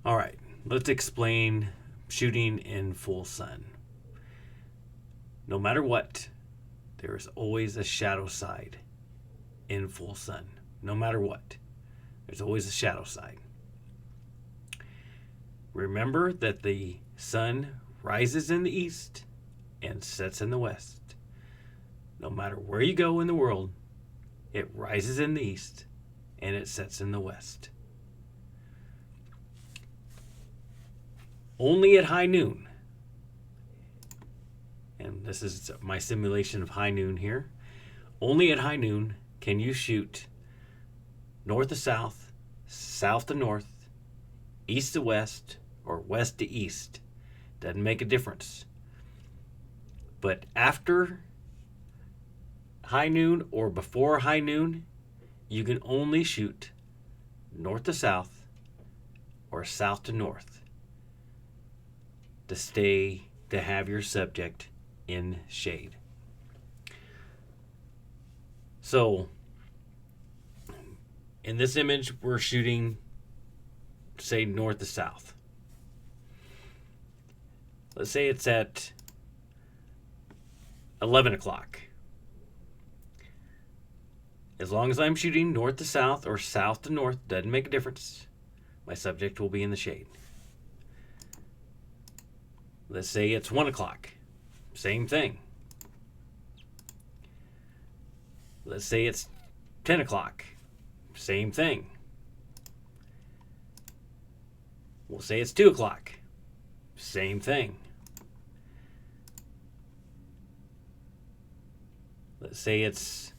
All right, let's explain shooting in full sun. No matter what, there is always a shadow side in full sun. No matter what, there's always a shadow side. Remember that the sun rises in the east and sets in the west. No matter where you go in the world, it rises in the east and it sets in the west. Only at high noon, and this is my simulation of high noon here, only at high noon can you shoot north to south, south to north, east to west, or west to east. Doesn't make a difference. But after high noon or before high noon, you can only shoot north to south or south to north to have your subject in shade. So in this image, we're shooting, say, north to south. Let's say it's at 11 o'clock. As long as I'm shooting north to south or south to north, doesn't make a difference. My subject will be in the shade. Let's say it's 1 o'clock. Same thing. Let's say it's 10 o'clock. Same thing. We'll say it's 2 o'clock. Same thing. Let's say it's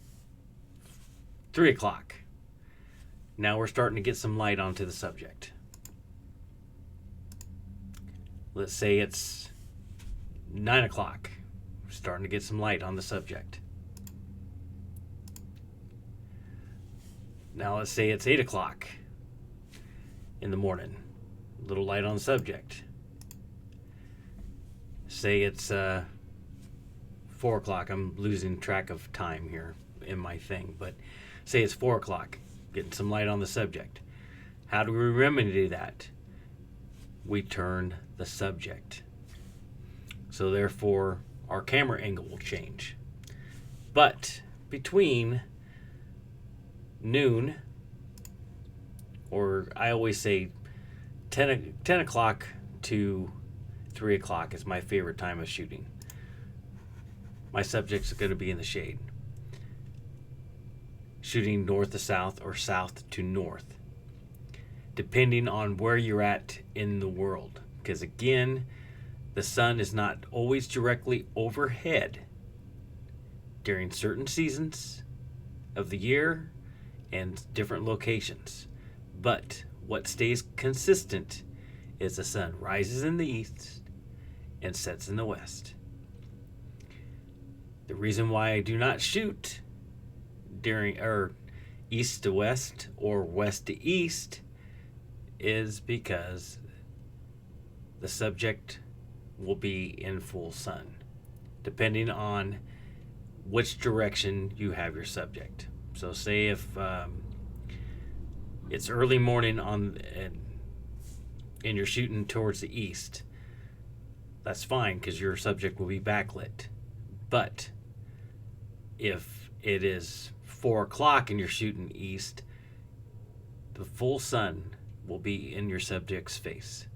3 o'clock. Now we're starting to get some light onto the subject. Let's say it's 9 o'clock. We're starting to get some light on the subject. Now let's say it's 8 o'clock in the morning. A little light on the subject. Say it's 4 o'clock. I'm losing track of time here in my thing, but say it's 4 o'clock. Getting some light on the subject. How do we remedy that? We turn the subject. So therefore, our camera angle will change. But between noon, or I always say 10 o'clock to 3 o'clock is my favorite time of shooting. My subject's going to be in the shade. Shooting north to south or south to north, depending on where you're at in the world. Because again, the sun is not always directly overhead during certain seasons of the year and different locations. But what stays consistent is the sun rises in the east and sets in the west. The reason why I do not shoot during east to west or west to east is because the subject will be in full sun, depending on which direction you have your subject. So say if it's early morning and you're shooting towards the east, that's fine because your subject will be backlit. But if it is 4 o'clock and you're shooting east, the full sun will be in your subject's face.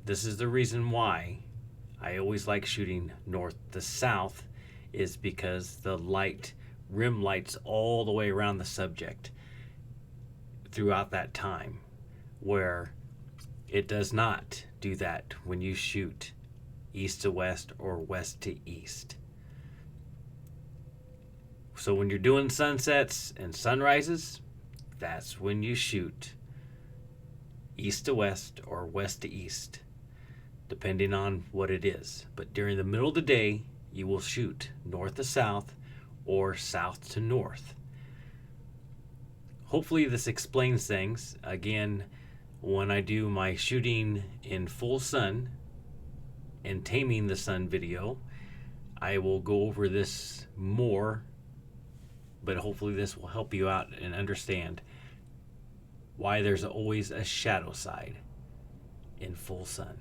This is the reason why I always like shooting north to south, is because the light rim lights all the way around the subject throughout that time, where it does not do that when you shoot east to west or west to east. So when you're doing sunsets and sunrises, that's when you shoot east to west or west to east, depending on what it is. But during the middle of the day, you will shoot north to south or south to north. Hopefully this explains things. Again, when I do my shooting in full sun and taming the sun video, I will go over this more, but hopefully this will help you out and understand why there's always a shadow side in full sun.